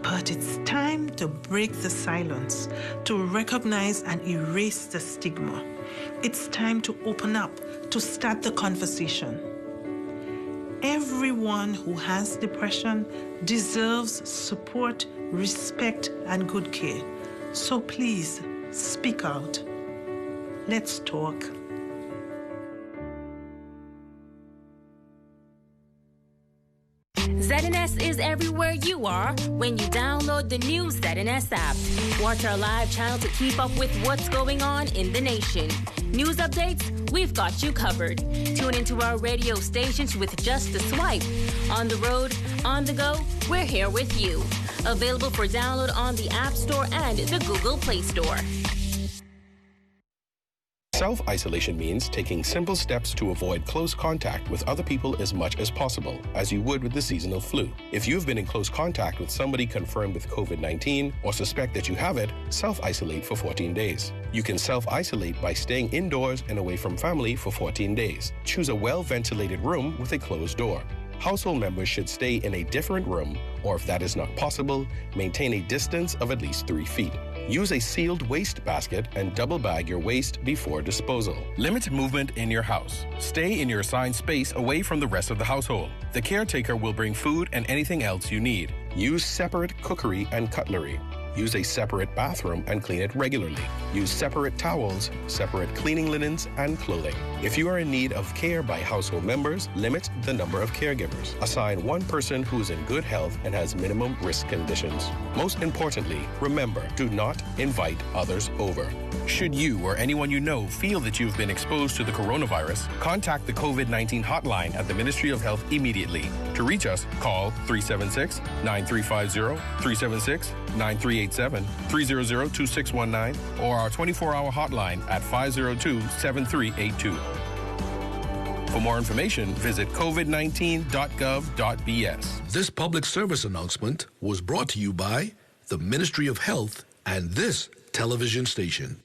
But it's time to break the silence, to recognize and erase the stigma. It's time to open up, to start the conversation. Everyone who has depression deserves support, respect, and good care. So please, speak out. Let's talk. ZNS is everywhere you are when you download the new ZNS app. Watch our live channel to keep up with what's going on in the nation. News updates, we've got you covered. Tune into our radio stations with just a swipe. On the road, on the go, we're here with you. Available for download on the App Store and the Google Play Store. Self-isolation means taking simple steps to avoid close contact with other people as much as possible, as you would with the seasonal flu. If you've been in close contact with somebody confirmed with COVID-19 or suspect that you have it, self-isolate for 14 days. You can self-isolate by staying indoors and away from family for 14 days. Choose a well-ventilated room with a closed door. Household members should stay in a different room, or if that is not possible, maintain a distance of at least 3 feet. Use a sealed waste basket and double bag your waste before disposal. Limit movement in your house. Stay in your assigned space away from the rest of the household. The caretaker will bring food and anything else you need. Use separate cookery and cutlery. Use a separate bathroom and clean it regularly. Use separate towels, separate cleaning linens, and clothing. If you are in need of care by household members, limit the number of caregivers. Assign one person who is in good health and has minimum risk conditions. Most importantly, remember, do not invite others over. Should you or anyone you know feel that you've been exposed to the coronavirus, contact the COVID-19 hotline at the Ministry of Health immediately. To reach us, call 376-9350, 376-9387, 300-2619, or our 24-hour hotline at 502-7382. For more information, visit covid19.gov.bs. This public service announcement was brought to you by the Ministry of Health and this television station.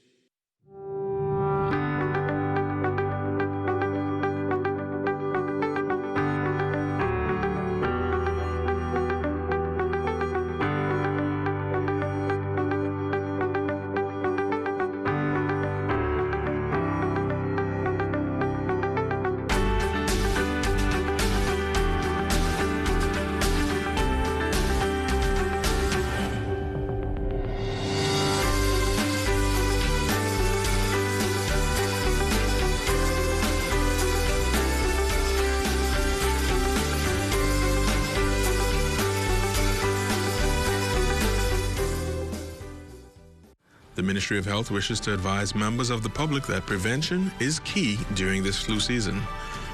The Ministry of Health wishes to advise members of the public that prevention is key during this flu season.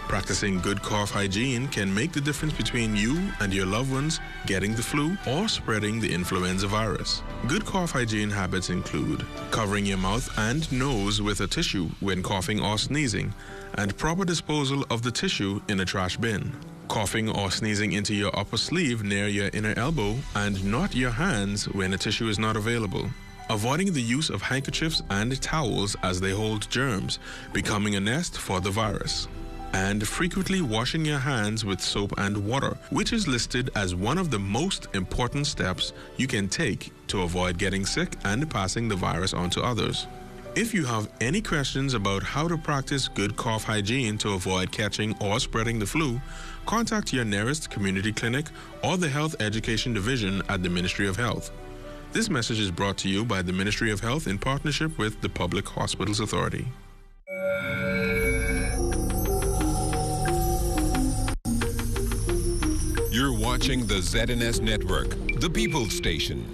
Practicing good cough hygiene can make the difference between you and your loved ones getting the flu or spreading the influenza virus. Good cough hygiene habits include covering your mouth and nose with a tissue when coughing or sneezing, and proper disposal of the tissue in a trash bin. Coughing or sneezing into your upper sleeve near your inner elbow and not your hands when a tissue is not available. Avoiding the use of handkerchiefs and towels as they hold germs, becoming a nest for the virus. And frequently washing your hands with soap and water, which is listed as one of the most important steps you can take to avoid getting sick and passing the virus on to others. If you have any questions about how to practice good cough hygiene to avoid catching or spreading the flu, contact your nearest community clinic or the Health Education Division at the Ministry of Health. This message is brought to you by the Ministry of Health in partnership with the Public Hospitals Authority. You're watching the ZNS Network, the People's Station.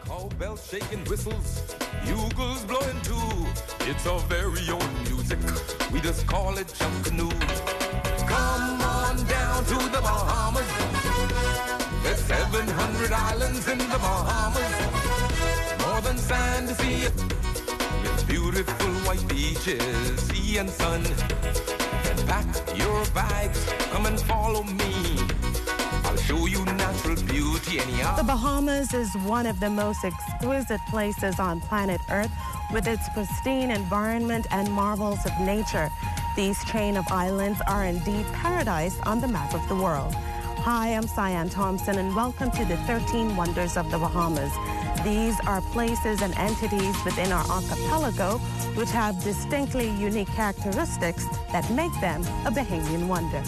Cowbells shaking, whistles, bugles blowing too. It's our very own music. We just call it Junkanoo. Come on down to the Bahamas. There's 700 islands in the Bahamas. More than sand to see it. With beautiful white beaches, sea and sun. And pack your bags, come and follow me. I'll show you natural beauty anyhow. The Bahamas is one of the most exquisite places on planet Earth with its pristine environment and marvels of nature. These chain of islands are indeed paradise on the map of the world. Hi, I'm Cyan Thompson, and welcome to the 13 Wonders of the Bahamas. These are places and entities within our archipelago which have distinctly unique characteristics that make them a Bahamian wonder.